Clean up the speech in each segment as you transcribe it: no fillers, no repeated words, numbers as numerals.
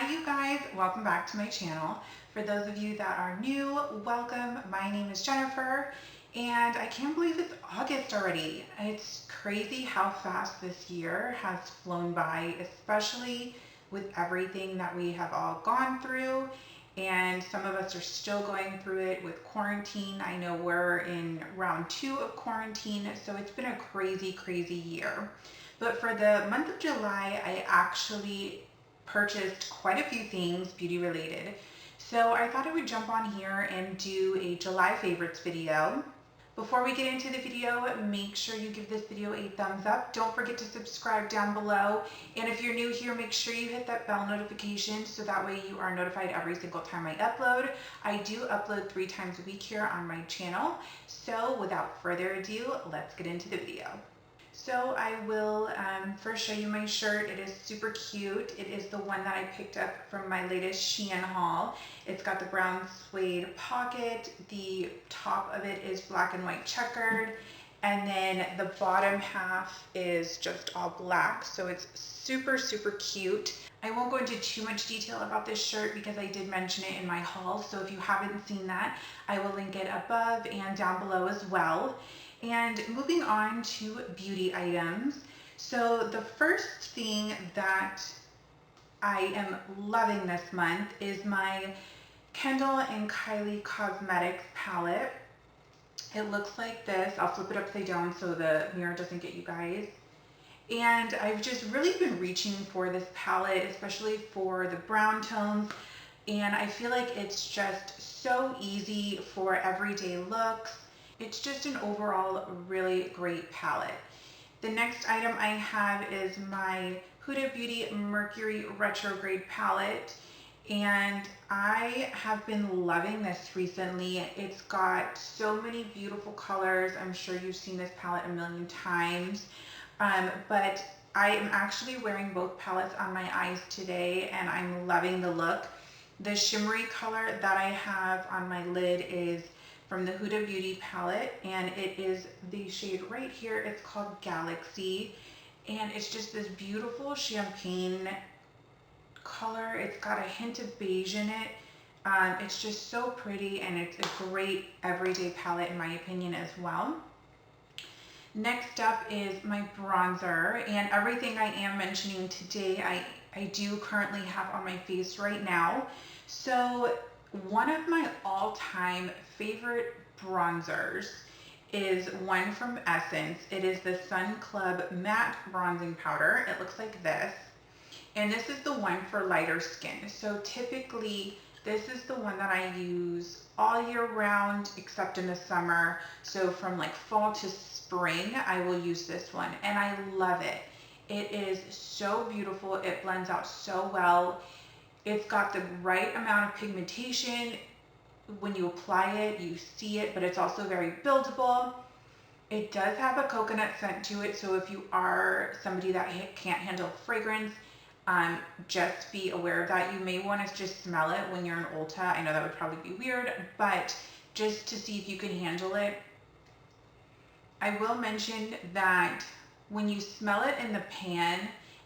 Hi you guys, welcome back to my channel. For those of you that are new, welcome. My name is Jennifer and I can't believe it's August already. It's crazy how fast this year has flown by, especially with everything that we have all gone through, and some of us are still going through it with quarantine. I know we're in round 2 of quarantine, so it's been a crazy year. But for the month of July, I actually purchased quite a few things beauty related. So I thought I would jump on here and do a July favorites video. Before we get into the video, make sure you give this video a thumbs up. Don't forget to subscribe down below. And if you're new here, make sure you hit that bell notification so that way you are notified every single time I upload. I do upload 3 times a week here on my channel. So without further ado, let's get into the video. So I will first show you my shirt. It is super cute. It is the one that I picked up from my latest Shein haul. It's got the brown suede pocket. The top of it is black and white checkered. And then the bottom half is just all black. So it's super cute. I won't go into too much detail about this shirt because I did mention it in my haul. So if you haven't seen that, I will link it above and down below as well. And moving on to beauty items. So the first thing that I am loving this month is my Kendall and Kylie Cosmetics palette. It looks like this. I'll flip it upside down so the mirror doesn't get you guys. And I've just really been reaching for this palette, especially for the brown tones. And I feel like it's just so easy for everyday looks. It's just an overall really great palette. The next item I have is my Huda Beauty Mercury Retrograde palette. And I have been loving this recently. It's got so many beautiful colors. I'm sure you've seen this palette a million times. But I am actually wearing both palettes on my eyes today and I'm loving the look. The shimmery color that I have on my lid is from the Huda Beauty palette, and it is the shade right here. It's called Galaxy, and it's just this beautiful champagne color. It's got a hint of beige in it. It's just so pretty, and it's a great everyday palette in my opinion as well. Next up is my bronzer, and everything I am mentioning today I do currently have on my face right now. So one of my all-time favorite bronzers is one from Essence. It is the Sun Club Matte Bronzing Powder. It looks like this. And this is the one for lighter skin. So typically, this is the one that I use all year round, except in the summer. So from like fall to spring, I will use this one. And I love it. It is so beautiful. It blends out so well. It's got the right amount of pigmentation. When you apply it, you see it, but it's also very buildable. It does have a coconut scent to it, so if you are somebody that can't handle fragrance, just be aware of that. You may want to just smell it when you're in Ulta. I know that would probably be weird, but just to see if you can handle it. I will mention that when you smell it in the pan,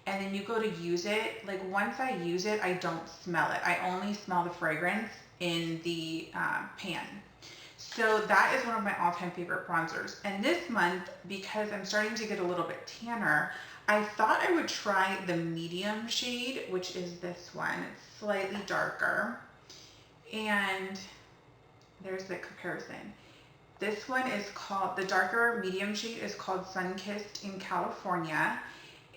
and then you go to use it, like once I use it, I don't smell it. I only smell the fragrance in the pan. So that is one of my all-time favorite bronzers. And this month, because I'm starting to get a little bit tanner, I thought I would try the medium shade, which is this one. It's slightly darker. And there's the comparison. This one is called, the darker medium shade is called Sun-Kissed in California.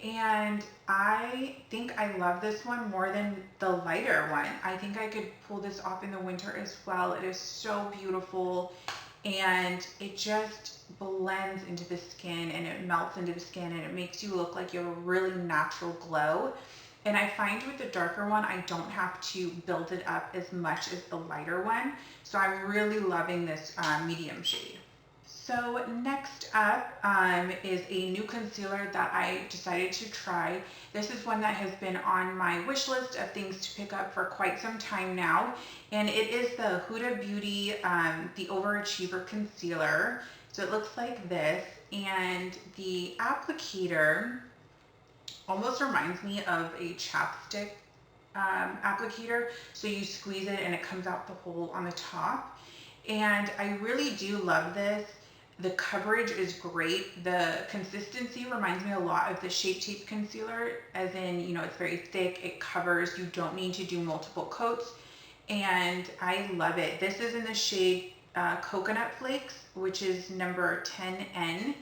And I think I love this one more than the lighter one. I think I could pull this off in the winter as well. It is so beautiful and it just blends into the skin and it melts into the skin and it makes you look like you have a really natural glow. And I find with the darker one, I don't have to build it up as much as the lighter one. So I'm really loving this medium shade. So next up is a new concealer that I decided to try. This is one that has been on my wish list of things to pick up for quite some time now. And it is the Huda Beauty, the Overachiever Concealer. So it looks like this. And the applicator almost reminds me of a chapstick applicator. So you squeeze it and it comes out the hole on the top. And I really do love this. The coverage is great. The consistency reminds me a lot of the Shape Tape concealer, as in, you know, it's very thick, it covers, you don't need to do multiple coats, and I love it. This is in the shade Coconut Flakes, which is number 10N,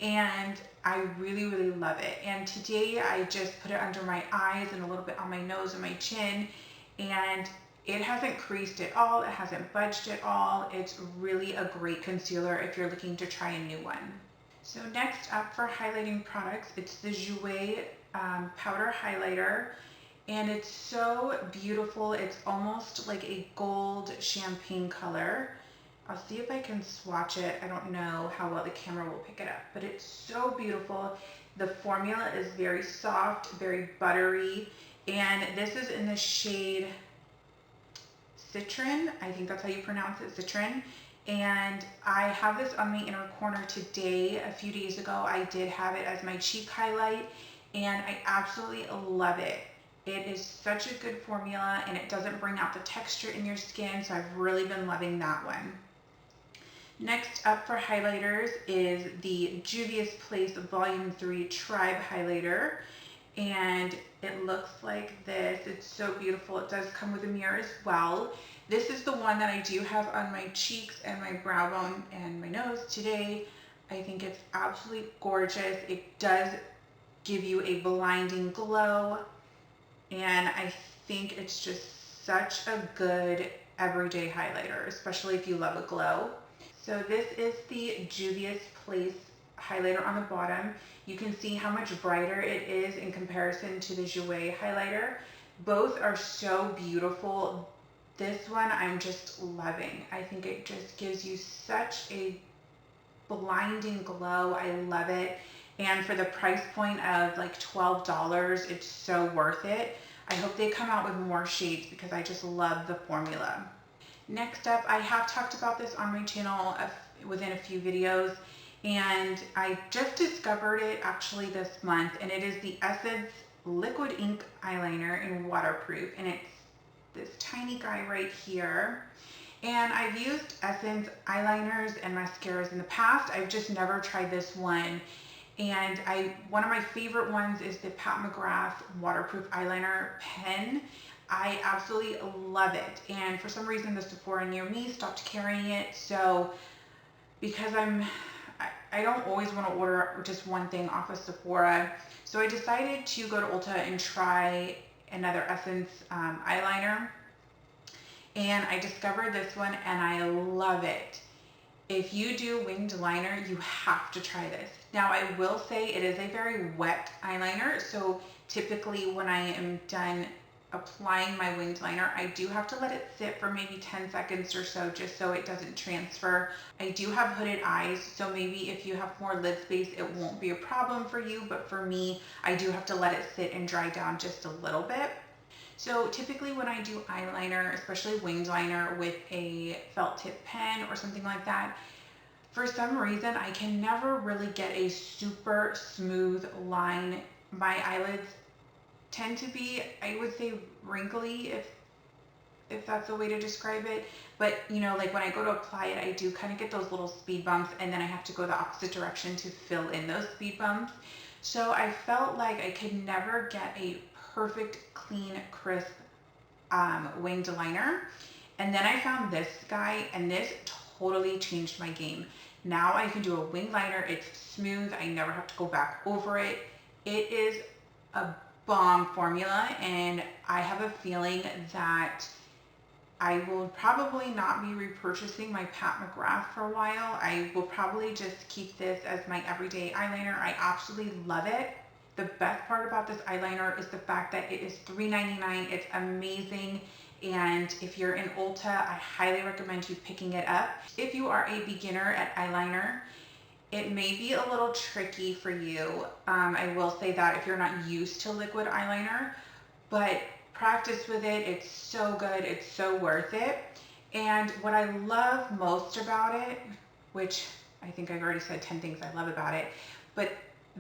and I really, really love it. And today I just put it under my eyes and a little bit on my nose and my chin, and it hasn't creased at all, it hasn't budged at all. It's really a great concealer if you're looking to try a new one. So next up for highlighting products, it's the Jouier powder highlighter, and it's so beautiful. It's almost like a gold champagne color. I'll see if I can swatch it. I don't know how well the camera will pick it up, but it's so beautiful. The formula is very soft, very buttery, and this is in the shade Citrine, I think that's how you pronounce it, Citrine. And I have this on my inner corner today. A few days ago, I did have it as my cheek highlight, and I absolutely love it. It is such a good formula, and it doesn't bring out the texture in your skin, so I've really been loving that one. Next up for highlighters is the Juvias Place Volume 3 Tribe Highlighter. And it looks like this. It's so beautiful. It does come with a mirror as well. This is the one that I do have on my cheeks and my brow bone and my nose today. I think it's absolutely gorgeous. It does give you a blinding glow, and I think it's just such a good everyday highlighter, especially if you love a glow. So this is the Juvias Place highlighter on the bottom. You can see how much brighter it is in comparison to the Jouer highlighter. Both are so beautiful. This one I'm just loving. I think it just gives you such a blinding glow. I love it. And for the price point of like $12, it's so worth it. I hope they come out with more shades because I just love the formula. Next up, I have talked about this on my channel within a few videos, and I just discovered it actually this month, and it is the Essence Liquid Ink Eyeliner in Waterproof, and it's this tiny guy right here. And I've used Essence eyeliners and mascaras in the past. I've just never tried this one. And one of my favorite ones is the Pat McGrath Waterproof Eyeliner Pen. I absolutely love it. And for some reason, the Sephora near me stopped carrying it. So because I don't always want to order just one thing off of Sephora, so I decided to go to Ulta and try another Essence eyeliner, and I discovered this one and I love it. If you do winged liner, you have to try this. Now I will say it is a very wet eyeliner, so typically when I am done applying my winged liner, I do have to let it sit for maybe 10 seconds or so, just so it doesn't transfer. I do have hooded eyes, so maybe if you have more lid space, it won't be a problem for you, but for me, I do have to let it sit and dry down just a little bit. So typically when I do eyeliner, especially winged liner with a felt tip pen or something like that, for some reason, I can never really get a super smooth line. My eyelids tend to be, I would say, wrinkly, if that's a way to describe it. But you know, like when I go to apply it, I do kind of get those little speed bumps, and then I have to go the opposite direction to fill in those speed bumps. So I felt like I could never get a perfect, clean, crisp winged liner. And then I found this guy, and this totally changed my game. Now I can do a winged liner. It's smooth. I never have to go back over it. It is a bomb formula, and I have a feeling that I will probably not be repurchasing my Pat McGrath for a while. I will probably just keep this as my everyday eyeliner. I absolutely love it. The best part about this eyeliner is the fact that it is $3.99. It's amazing. And if you're in Ulta, I highly recommend you picking it up. If you are a beginner at eyeliner, it may be a little tricky for you. I will say that if you're not used to liquid eyeliner, but practice with it. It's so good. It's so worth it. And what I love most about it, which I think I've already said 10 things I love about it, but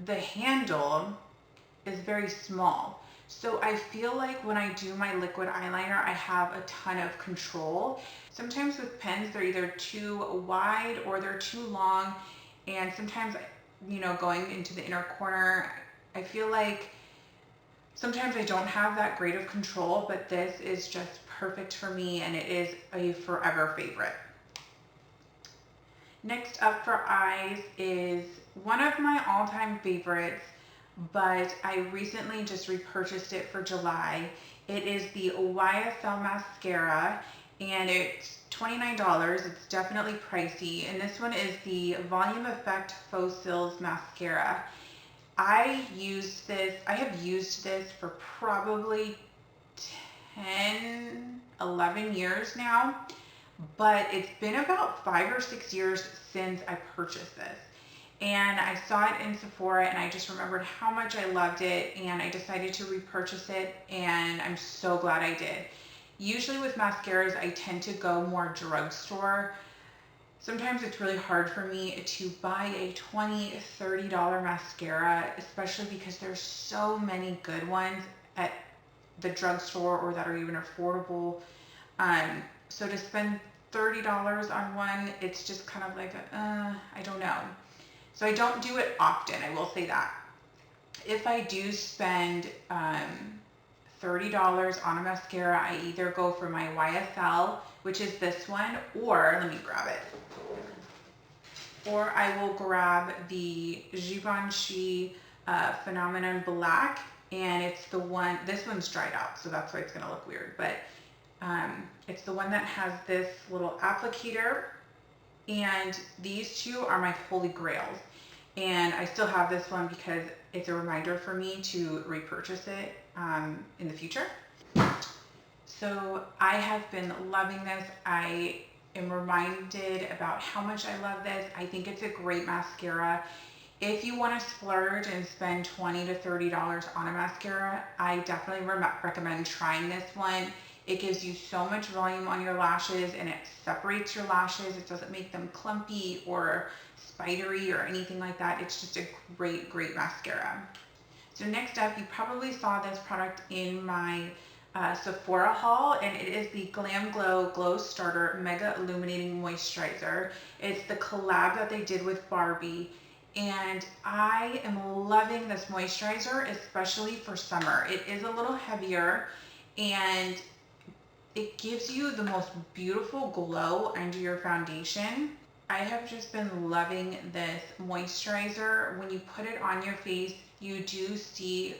the handle is very small. So I feel like when I do my liquid eyeliner, I have a ton of control. Sometimes with pens, they're either too wide or they're too long. And sometimes, you know, going into the inner corner, I feel like sometimes I don't have that great of control, but this is just perfect for me and it is a forever favorite. Next up for eyes is one of my all-time favorites, but I recently just repurchased it for July. It is the YSL mascara and it's $29. It's definitely pricey. And this one is the Volume Effect Faux Cils mascara. I have used this for probably 10, 11 years now, but it's been about 5 or 6 years since I purchased this. And I saw it in Sephora and I just remembered how much I loved it and I decided to repurchase it and I'm so glad I did. Usually with mascaras, I tend to go more drugstore. Sometimes it's really hard for me to buy a $20, $30 mascara, especially because there's so many good ones at the drugstore or that are even affordable. So to spend $30 on one, it's just kind of like, I don't know. So I don't do it often, I will say that. If I do spend $30 on a mascara, I either go for my YSL, which is this one, or let me grab it. Or I will grab the Givenchy Phenomenon Black, and it's the one, this one's dried out, so that's why it's gonna look weird, but it's the one that has this little applicator, and these two are my holy grails. And I still have this one because it's a reminder for me to repurchase it in the future. So I have been loving this. I am reminded about how much I love this. I think it's a great mascara. If you want to splurge and spend $20 to $30 on a mascara, I definitely recommend trying this one. It gives you so much volume on your lashes and it separates your lashes. It doesn't make them clumpy or spidery or anything like that. It's just a great, great mascara. So next up, you probably saw this product in my Sephora haul, and it is the Glam Glow Glow Starter Mega Illuminating Moisturizer. It's the collab that they did with Barbie, and I am loving this moisturizer, especially for summer. It is a little heavier, and it gives you the most beautiful glow under your foundation. I have just been loving this moisturizer. When you put it on your face, you do see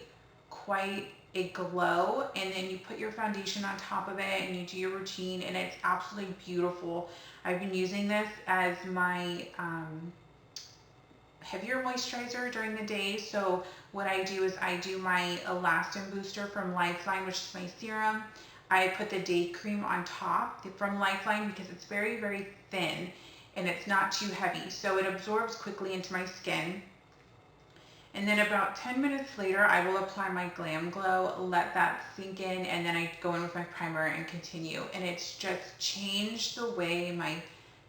quite a glow, and then you put your foundation on top of it and you do your routine and it's absolutely beautiful. I've been using this as my heavier moisturizer during the day. So what I do is I do my Elastin Booster from Lifeline, which is my serum. I put the day cream on top from Lifeline because it's very, very thin and it's not too heavy, so it absorbs quickly into my skin. And then about 10 minutes later, I will apply my Glam Glow, let that sink in, and then I go in with my primer and continue. And it's just changed the way my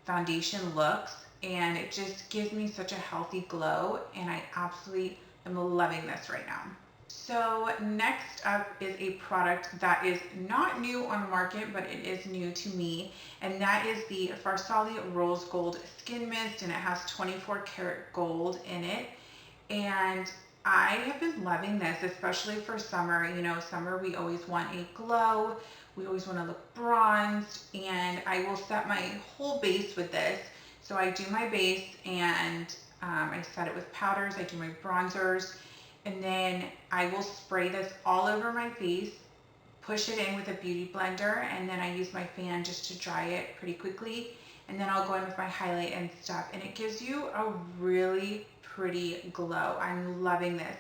foundation looks, and it just gives me such a healthy glow, and I absolutely am loving this right now. So next up is a product that is not new on the market, but it is new to me, and that is the Farsali Rose Gold Skin Mist, and it has 24 karat gold in it. And I have been loving this, especially for summer. You know, summer we always want a glow, we always want to look bronzed, and I will set my whole base with this. So I do my base and I set it with powders, I do my bronzers, and then I will spray this all over my face, push it in with a beauty blender, and then I use my fan just to dry it pretty quickly. And then I'll go in with my highlight and stuff, and it gives you a really pretty glow. I'm loving this.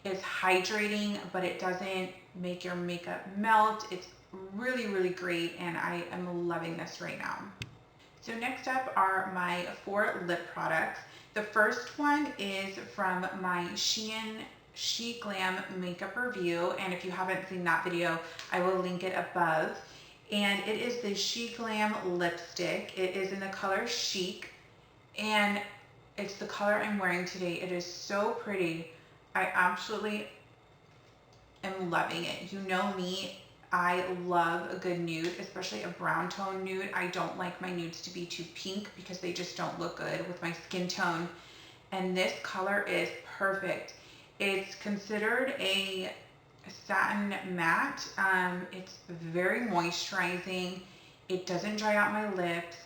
It's hydrating, but it doesn't make your makeup melt. It's really, really great, and I am loving this right now. So next up are my 4 lip products. The first one is from my Shein Sheglam makeup review, and if you haven't seen that video, I will link it above. And it is the Sheglam lipstick. It is in the color Chic, and it's the color I'm wearing today. It is so pretty. I absolutely am loving it. You know me, I love a good nude, especially a brown tone nude. I don't like my nudes to be too pink because they just don't look good with my skin tone. And this color is perfect. It's considered a satin matte. It's very moisturizing. It doesn't dry out my lips.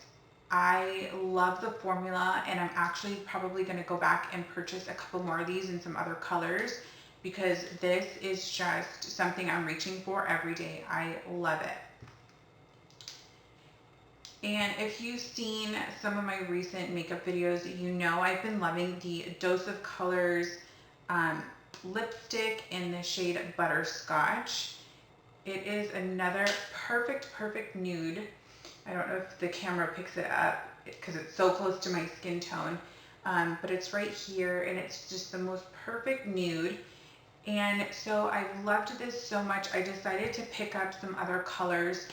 I love the formula, and I'm actually probably going to go back and purchase a couple more of these in some other colors because this is just something I'm reaching for every day. I love it. And if you've seen some of my recent makeup videos, you know I've been loving the Dose of Colors lipstick in the shade Butterscotch. It is another perfect nude. I don't know if the camera picks it up because it's so close to my skin tone, but it's right here, and it's just the most perfect nude. And so I loved this so much, I decided to pick up some other colors.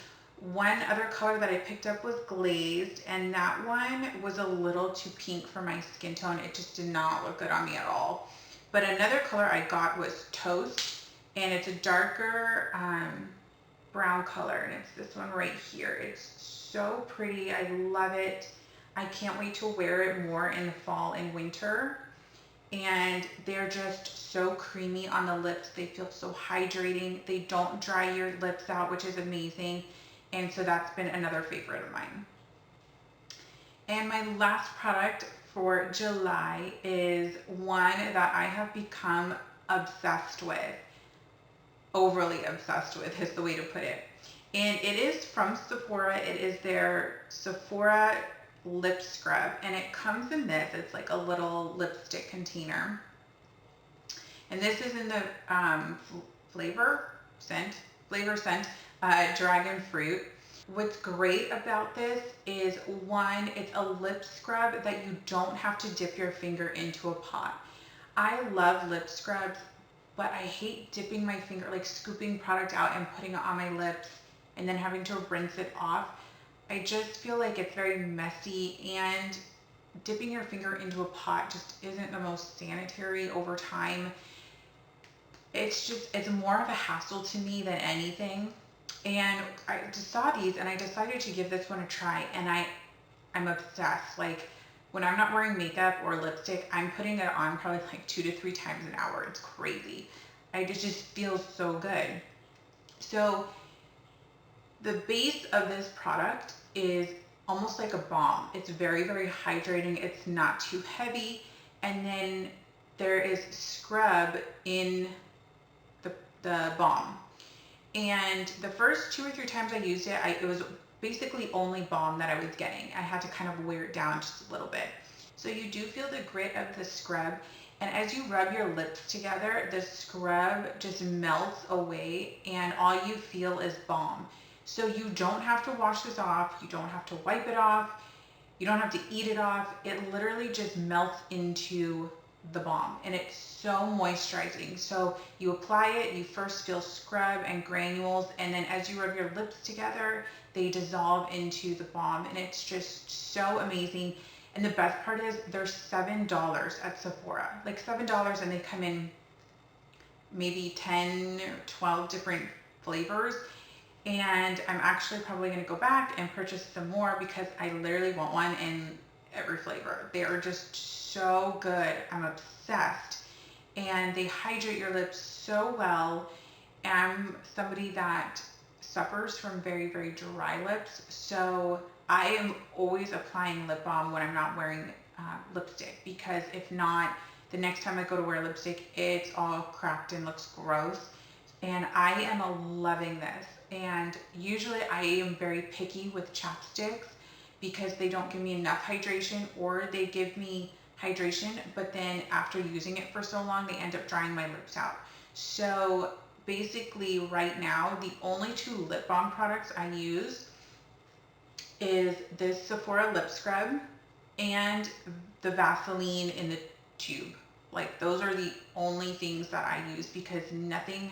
One other color that I picked up was Glazed, and that one was a little too pink for my skin tone. It just did not look good on me at all. But another color I got was Toast, and it's a darker brown color, and it's this one right here. It's so pretty. I love it. I can't wait to wear it more in the fall and winter. And they're just so creamy on the lips. They feel so hydrating. They don't dry your lips out, which is amazing. And so that's been another favorite of mine. And my last product for July is one that I have become obsessed with. Overly obsessed with is the way to put it. And it is from Sephora. It is their Sephora Lip Scrub. And it comes in this. It's like a little lipstick container. And this is in the flavor scent, Dragon Fruit. What's great about this is, one, it's a lip scrub that you don't have to dip your finger into a pot. I love lip scrubs, but I hate dipping my finger, like scooping product out and putting it on my lips and then having to rinse it off. I just feel like it's very messy, and dipping your finger into a pot just isn't the most sanitary over time. It's more of a hassle to me than anything. And I just saw these and I decided to give this one a try, and I'm obsessed. Like, when I'm not wearing makeup or lipstick, I'm putting it on probably like 2 to 3 times an hour. It's crazy. It just feels so good. So the base of this product is almost like a balm. It's very hydrating. It's not too heavy. And then there is scrub in the balm. And the first 2 or 3 times I used it, it was basically only balm that I was getting. I had to kind of wear it down just a little bit. So you do feel the grit of the scrub. And as you rub your lips together, the scrub just melts away and all you feel is balm. So you don't have to wash this off. You don't have to wipe it off. You don't have to eat it off. It literally just melts into the balm, and it's so moisturizing. So you apply it, you first feel scrub and granules, and then as you rub your lips together, they dissolve into the balm, and it's just so amazing. And the best part is they're $7 at Sephora, like $7, and they come in maybe 10 or 12 different flavors. And I'm actually probably going to go back and purchase some more because I literally want one in every flavor. They are just so good. I'm obsessed. And they hydrate your lips so well. I'm somebody that suffers from very dry lips, so I am always applying lip balm when I'm not wearing lipstick, because if not, the next time I go to wear lipstick, it's all cracked and looks gross. And I am loving this. And usually I am very picky with chapsticks because they don't give me enough hydration, or they give me hydration, but then after using it for so long, they end up drying my lips out. So basically right now, the only 2 lip balm products I use is this Sephora Lip Scrub and the Vaseline in the tube. Like, those are the only things that I use because nothing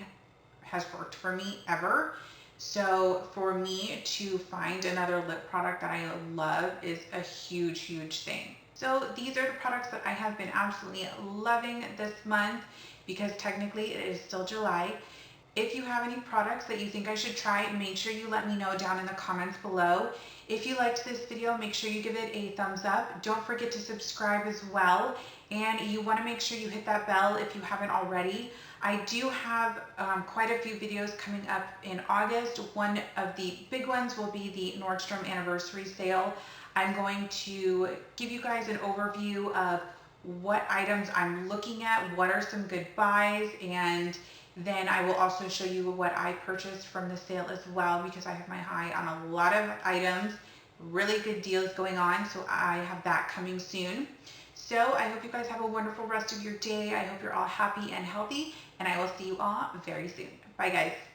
has worked for me ever. So for me to find another lip product that I love is a huge thing. So these are the products that I have been absolutely loving this month, because technically it is still July. If you have any products that you think I should try, make sure you let me know down in the comments below. If you liked this video, make sure you give it a thumbs up. Don't forget to subscribe as well. And you want to make sure you hit that bell if you haven't already. I do have quite a few videos coming up in August. One of the big ones will be the Nordstrom anniversary sale. I'm going to give you guys an overview of what items I'm looking at, what are some good buys, and then I will also show you what I purchased from the sale as well, because I have my eye on a lot of items, really good deals going on, so I have that coming soon. So I hope you guys have a wonderful rest of your day. I hope you're all happy and healthy, and I will see you all very soon. Bye guys.